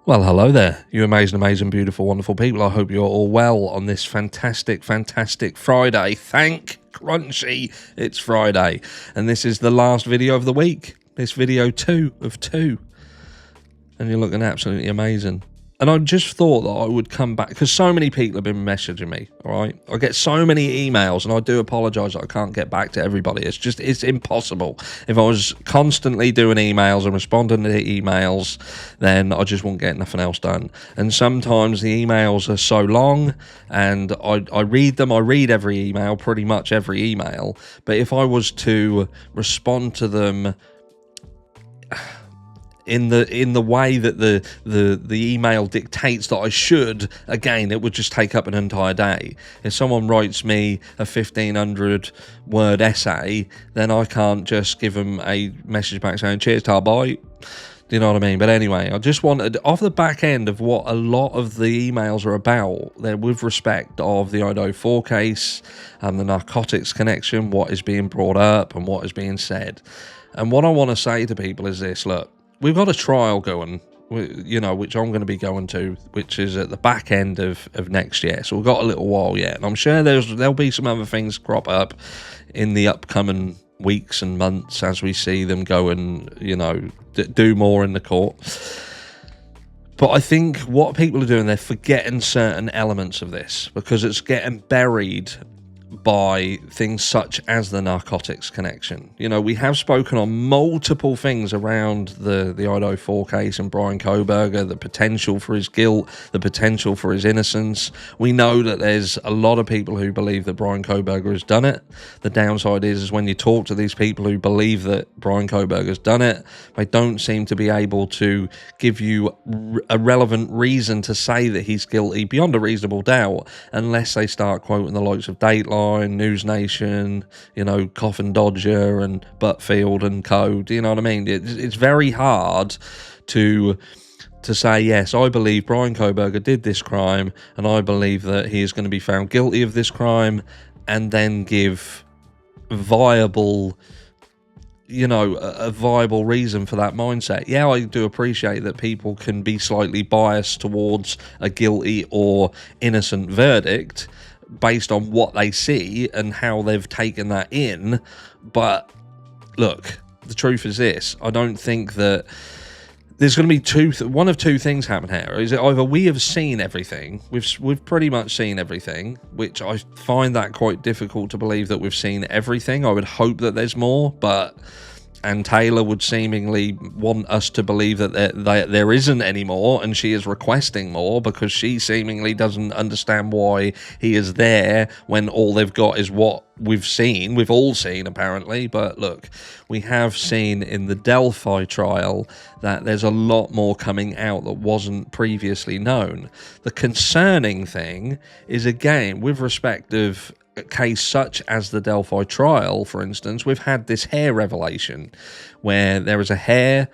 Well, hello there, you amazing, beautiful, wonderful people. I hope you're all well on this fantastic Friday. Thank Crunchy, it's Friday. And this is the last video of the week. This video 2 of 2. And you're looking absolutely amazing. And I just thought that I would come back, because so many people have been messaging me, all right? I get so many emails, and I do apologise that I can't get back to everybody. It's impossible. If I was constantly doing emails and responding to emails, then I just won't get nothing else done. And sometimes the emails are so long, and I read them. I read every email, pretty much every email. But if I was to respond to them in the way that the email dictates that I should, again, it would just take up an entire day. If someone writes me a 1,500 word essay, then I can't just give them a message back saying cheers, tar, bye. Do you know what I mean? But anyway, I just wanted, off the back end of what a lot of the emails are about, they're with respect of the IDO 4 case and the narcotics connection, what is being brought up and what is being said. And what I want to say to people is this: look, we've got a trial going, you know, which I'm going to be going to, which is at the back end of next year. So we've got a little while yet. And I'm sure there'll be some other things crop up in the upcoming weeks and months as we see them go and, you know, do more in the court. But I think what people are doing, they're forgetting certain elements of this because it's getting buried by things such as the narcotics connection. You know, we have spoken on multiple things around the IDO 4 case and Bryan Kohberger, the potential for his guilt, the potential for his innocence. We know that there's a lot of people who believe that Bryan Kohberger has done it. The downside is when you talk to these people who believe that Bryan Kohberger has done it, they don't seem to be able to give you a relevant reason to say that he's guilty beyond a reasonable doubt, unless they start quoting the likes of Dateline, News Nation, you know, Coffin Dodger and Butfield and co. Do you know what I mean? It's very hard to say, yes, I believe Bryan Kohberger did this crime and I believe that he is going to be found guilty of this crime, and then give viable, you know, a viable reason for that mindset. Yeah, I do appreciate that people can be slightly biased towards a guilty or innocent verdict based on what they see and how they've taken that in. But look, the truth is this: I don't think that there's going to be one of two things happen here. Is it either we have seen everything, we've pretty much seen everything, which I find that quite difficult to believe that we've seen everything. I would hope that there's more, and Taylor would seemingly want us to believe that there isn't any more, and she is requesting more because she seemingly doesn't understand why he is there when all they've got is what we've seen. We've all seen, apparently. But look, we have seen in the Delphi trial that there's a lot more coming out that wasn't previously known. The concerning thing is, again, with respect of a case such as the Delphi trial, for instance, we've had this hair revelation where there is a hair,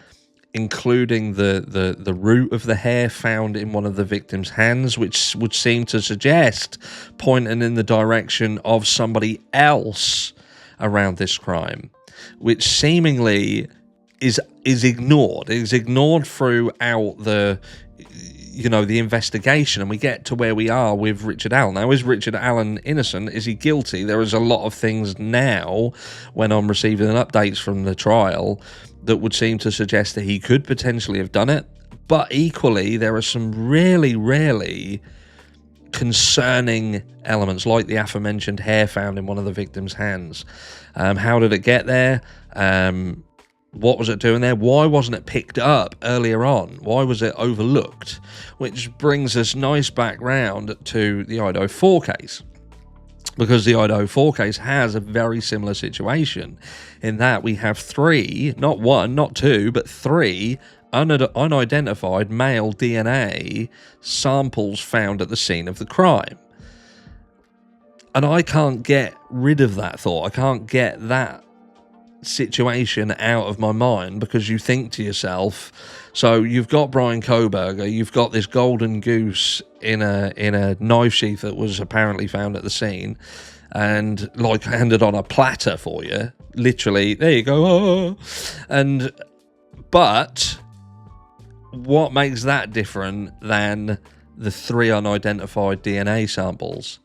including the root of the hair, found in one of the victim's hands, which would seem to suggest pointing in the direction of somebody else around this crime, which seemingly is ignored. It is ignored throughout the investigation, and we get to where we are with Richard Allen. Now, is Richard Allen innocent? Is he guilty? There is a lot of things now, when I'm receiving updates from the trial, that would seem to suggest that he could potentially have done it. But equally, there are some really concerning elements, like the aforementioned hair found in one of the victim's hands. How did it get there? What was it doing there? Why wasn't it picked up earlier on? Why was it overlooked? Which brings us nice back round to the IDO 4 case. Because the IDO 4 case has a very similar situation in that we have 3, not 1, not 2, but 3 unidentified male DNA samples found at the scene of the crime. And I can't get rid of that thought. I can't get that situation out of my mind, because you think to yourself, so you've got Bryan Kohberger, you've got this golden goose in a knife sheath that was apparently found at the scene and like handed on a platter for you, literally, there you go, but what makes that different than the 3 unidentified DNA samples?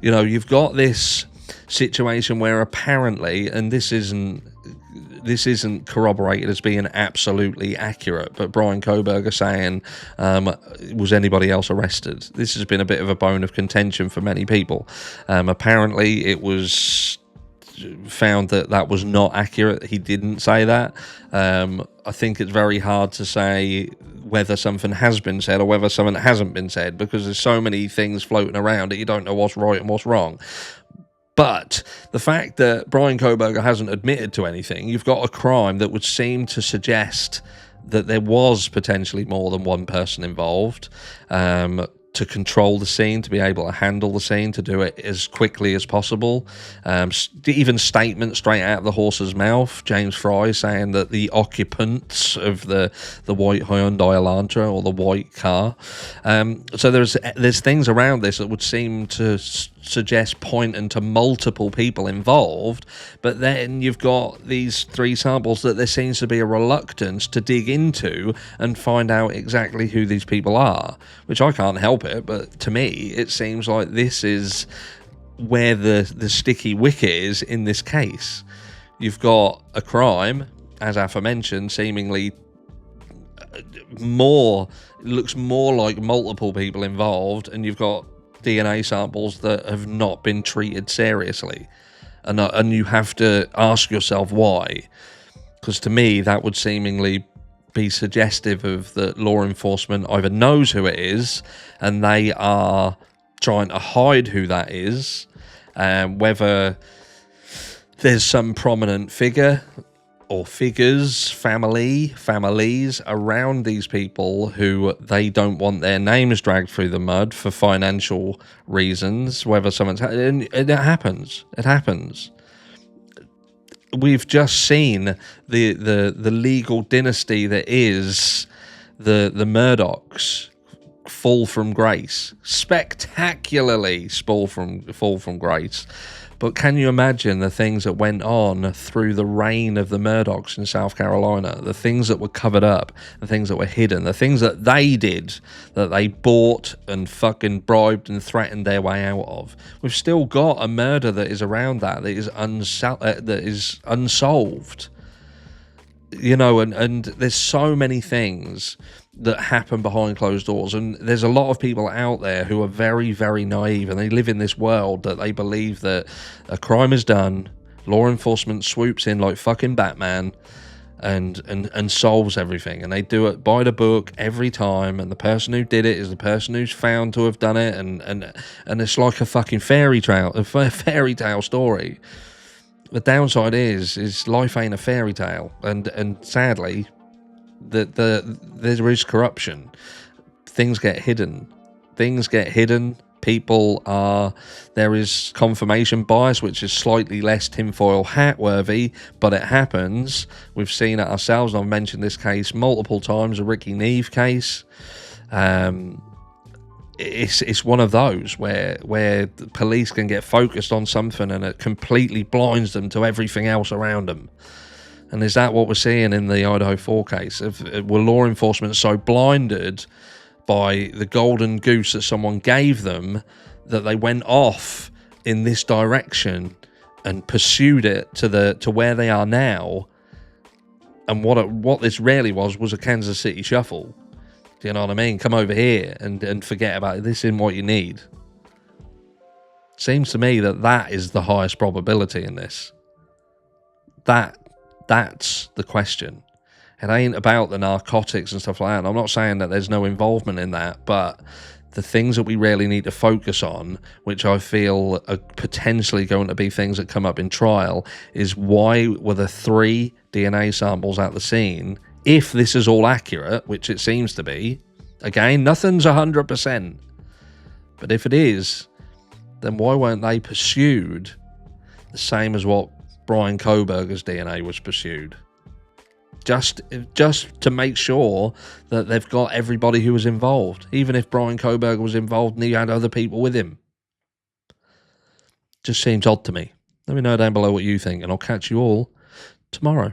You know, you've got this situation where apparently, and this isn't corroborated as being absolutely accurate, but Bryan Kohberger saying, was anybody else arrested? This has been a bit of a bone of contention for many people. Apparently it was found that was not accurate. He didn't say that. I think it's very hard to say whether something has been said or whether something hasn't been said, because there's so many things floating around that you don't know what's right and what's wrong. But the fact that Bryan Kohberger hasn't admitted to anything, you've got a crime that would seem to suggest that there was potentially more than one person involved, to control the scene, to be able to handle the scene, to do it as quickly as possible. Even statements straight out of the horse's mouth. James Fry saying that the occupants of the white Hyundai Elantra, or the white car. So there's things around this that would seem to suggest pointing to multiple people involved, but then you've got these 3 samples that there seems to be a reluctance to dig into and find out exactly who these people are, which I can't help it, but to me it seems like this is where the sticky wicket is in this case. You've got a crime, as aforementioned, seemingly looks more like multiple people involved, and you've got DNA samples that have not been treated seriously, and you have to ask yourself why, because to me that would seemingly be suggestive of that law enforcement either knows who it is and they are trying to hide who that is, whether there's some prominent figure or figures, families around these people who they don't want their names dragged through the mud for financial reasons, whether someone's... It happens. We've just seen the legal dynasty that is the Murdochs fall from grace. Spectacularly fall from grace. But can you imagine the things that went on through the reign of the Murdochs in South Carolina? The things that were covered up, the things that were hidden, the things that they did, that they bought and fucking bribed and threatened their way out of. We've still got a murder that is around that is unsolved. You know, and there's so many things that happen behind closed doors, and there's a lot of people out there who are very, very naive, and they live in this world that they believe that a crime is done, law enforcement swoops in like fucking Batman and solves everything, and they do it by the book every time, and the person who did it is the person who's found to have done it, and it's like a fucking fairy tale story. The downside is life ain't a fairy tale, and sadly there is corruption. Things get hidden. There is confirmation bias, which is slightly less tinfoil hat worthy, but it happens. We've seen it ourselves, and I've mentioned this case multiple times, the Ricky Neve case. It's one of those where the police can get focused on something and it completely blinds them to everything else around them. And is that what we're seeing in the Idaho 4 case? Were law enforcement so blinded by the golden goose that someone gave them that they went off in this direction and pursued it to where they are now? And what this really was a Kansas City shuffle. Do you know what I mean? Come over here and forget about it. This isn't what you need. Seems to me that is the highest probability in this. That's the question. It ain't about the narcotics and stuff like that. And I'm not saying that there's no involvement in that, but the things that we really need to focus on, which I feel are potentially going to be things that come up in trial, is why were the 3 DNA samples at the scene? If this is all accurate, which it seems to be, again, nothing's 100%. But if it is, then why weren't they pursued the same as what Bryan Kohberger's DNA was pursued? Just to make sure that they've got everybody who was involved, even if Bryan Kohberger was involved and he had other people with him. Just seems odd to me. Let me know down below what you think, and I'll catch you all tomorrow.